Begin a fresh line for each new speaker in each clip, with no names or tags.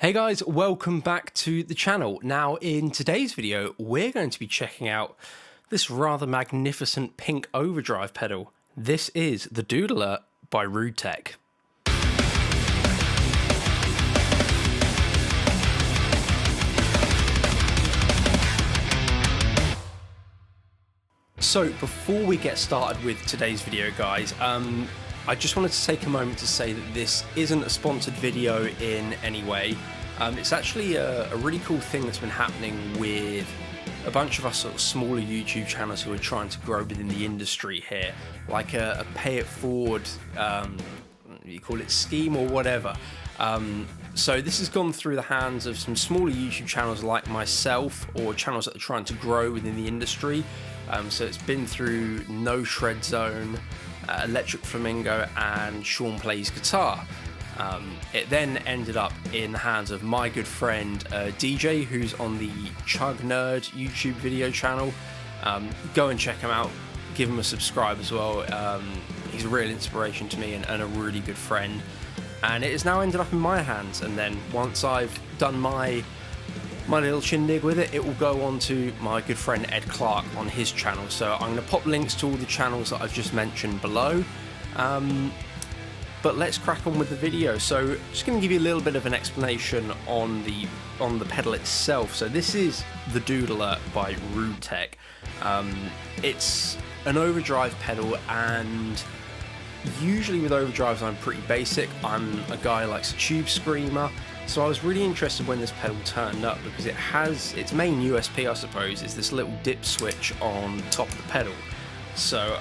Hey guys, welcome back to the channel. Now in today's video, we're going to be checking out this rather magnificent pink overdrive pedal. This is the Doodler by Rude Tech. So before we get started with today's video guys, I just wanted to take a moment to say that this isn't a sponsored video in any way. It's actually a really cool thing that's been happening with a bunch of us sort of smaller YouTube channels who are trying to grow within the industry here, like a pay it forward, you call it scheme or whatever. So this has gone through the hands of some smaller YouTube channels like myself, or channels that are trying to grow within the industry. So it's been through No Shred Zone, Electric Flamingo and Sean Plays Guitar. It then ended up in the hands of my good friend DJ, who's on the Chug Nerd YouTube video channel. Go and check him out, give him a subscribe as well. He's a real inspiration to me and a really good friend, and it has now ended up in my hands. And then once I've done my little shindig with it, it will go on to my good friend Ed Clark on his channel. So I'm going to pop links to all the channels that I've just mentioned below. But let's crack on with the video. So just going to give you a little bit of an explanation on the pedal itself. So this is the Doodler by Rude Tech. It's an overdrive pedal, and usually with overdrives I'm pretty basic. I'm a guy who likes a tube screamer. So I was really interested when this pedal turned up because it has its main USP, I suppose, is this little dip switch on top of the pedal. So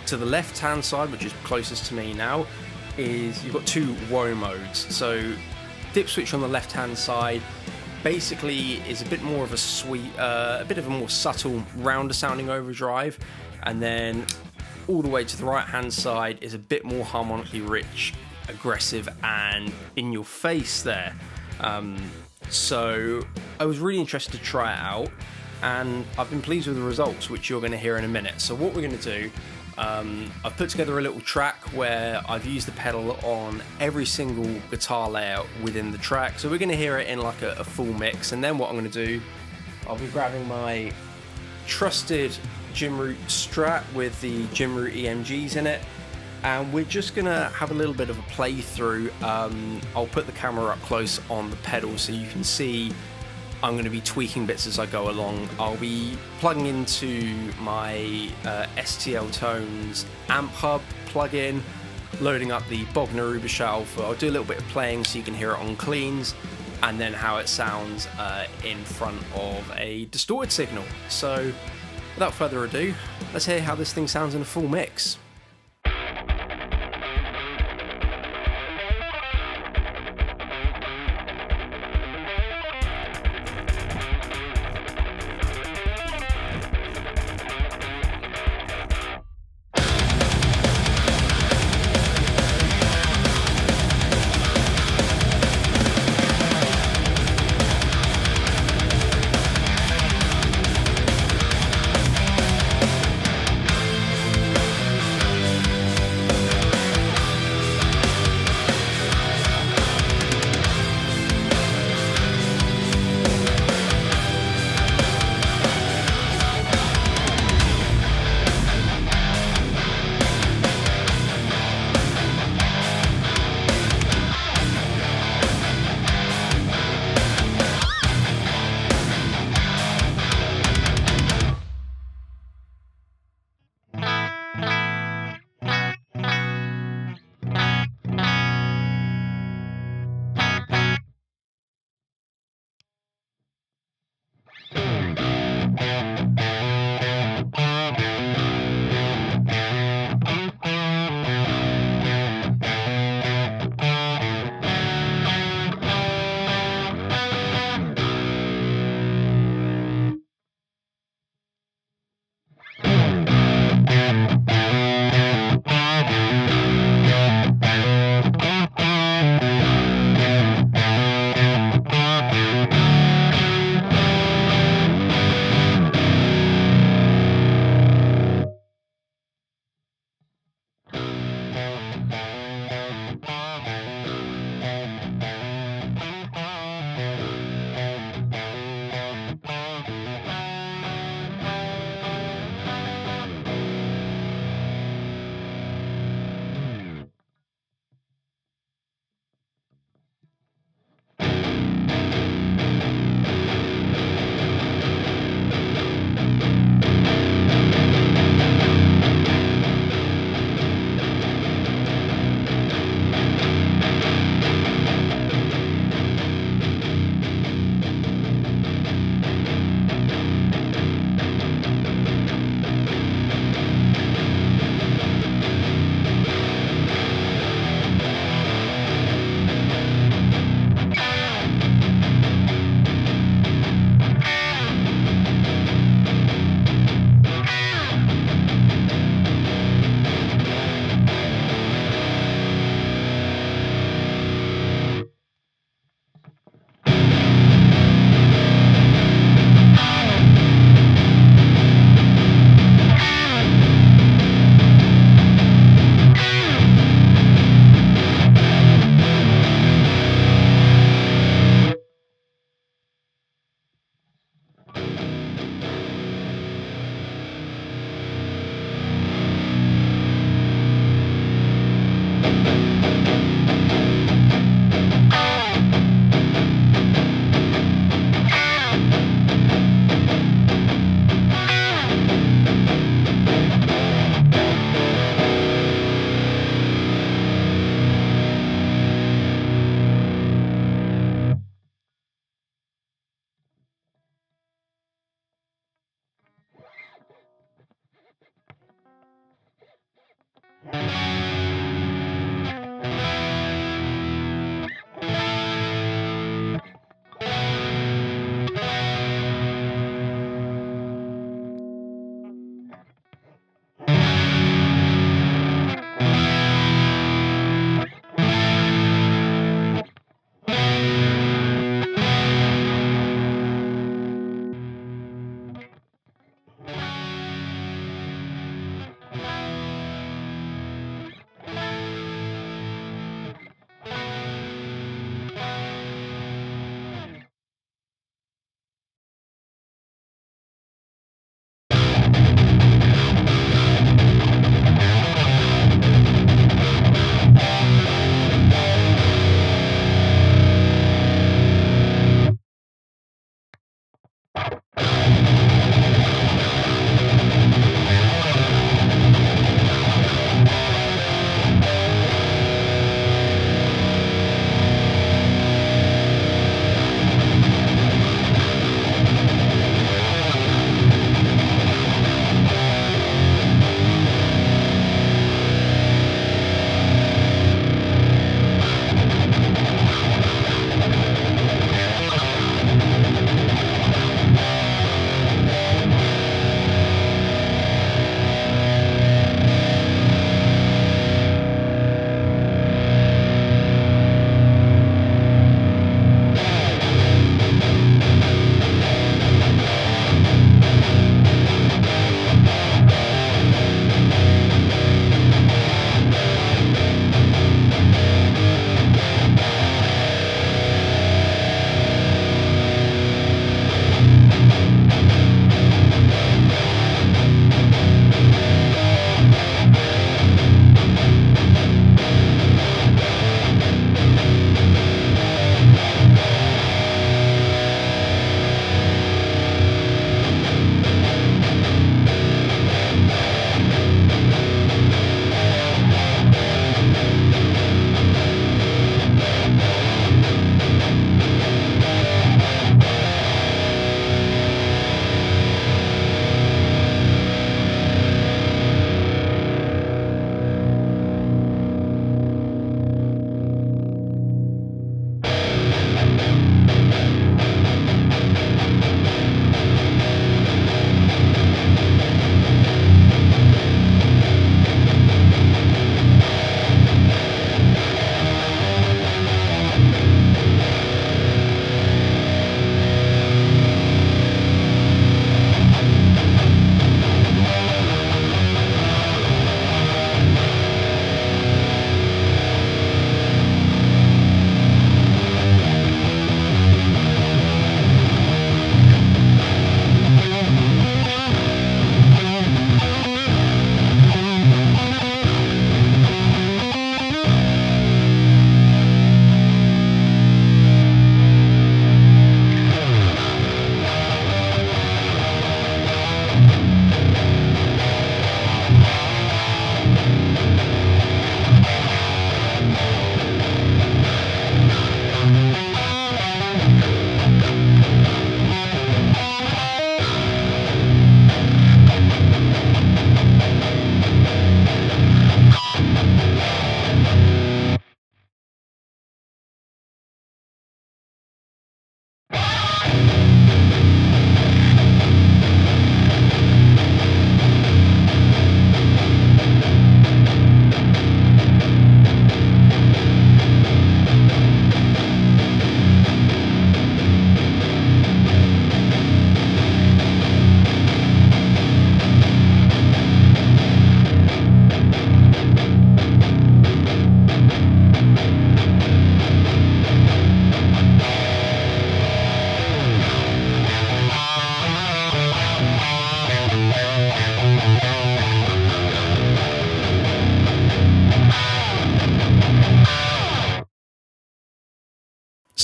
to the left hand side, which is closest to me now, is you've got two whoa modes. So dip switch on the left hand side basically is a bit more of a sweet, a bit of a more subtle, rounder sounding overdrive, and then all the way to the right hand side is a bit more harmonically rich, aggressive and in your face there. So I was really interested to try it out, and I've been pleased with the results, which you're going to hear in a minute. So what we're going to do, I've put together a little track where I've used the pedal on every single guitar layout within the track. So we're going to hear it in like a full mix, and then what I'm going to do, I'll be grabbing my trusted Jim Root Strat with the Jim Root EMGs in it, and we're just going to have a little bit of a playthrough. I'll put the camera up close on the pedal so you can see I'm going to be tweaking bits as I go along. I'll be plugging into my STL Tones amp hub plugin, loading up the Bogner Ubershelf. I'll do a little bit of playing so you can hear it on cleans, and then how it sounds in front of a distorted signal. So without further ado, let's hear how this thing sounds in a full mix.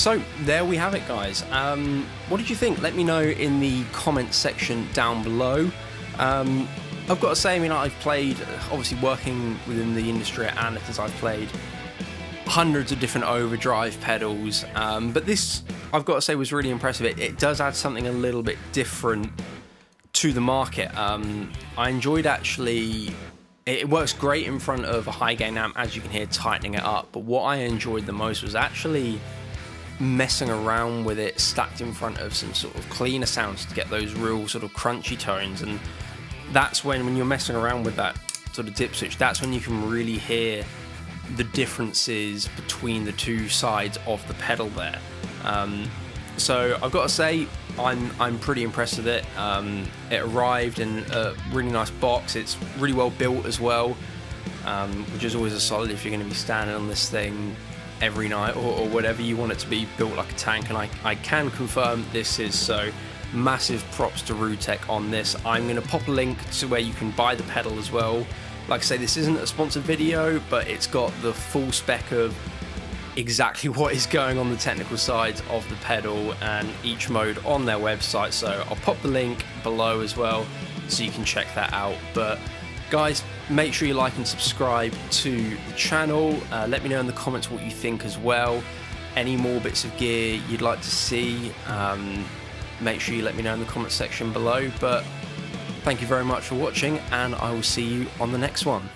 So there we have it, guys. What did you think? Let me know in the comments section down below. I've got to say, I mean, I've played, obviously working within the industry at Andertons, I've played hundreds of different overdrive pedals, but this, I've got to say, was really impressive. It does add something a little bit different to the market. I enjoyed actually, it works great in front of a high gain amp, as you can hear, tightening it up, but what I enjoyed the most was actually messing around with it stacked in front of some sort of cleaner sounds to get those real sort of crunchy tones. And that's when you're messing around with that sort of dip switch, that's when you can really hear the differences between the two sides of the pedal there. So I've got to say, I'm pretty impressed with it. It arrived in a really nice box. It's really well built as well, which is always a solid if you're going to be standing on this thing every night or whatever. You want it to be built like a tank, and I can confirm this is so. Massive props to Rutech on this. I'm going to pop a link to where you can buy the pedal as well. Like I say, this isn't a sponsored video, but it's got the full spec of exactly what is going on the technical sides of the pedal and each mode on their website, so I'll pop the link below as well so you can check that out. But guys, make sure you like and subscribe to the channel. Let me know in the comments what you think as well. Any more bits of gear you'd like to see, make sure you let me know in the comment section below. But thank you very much for watching, and I will see you on the next one.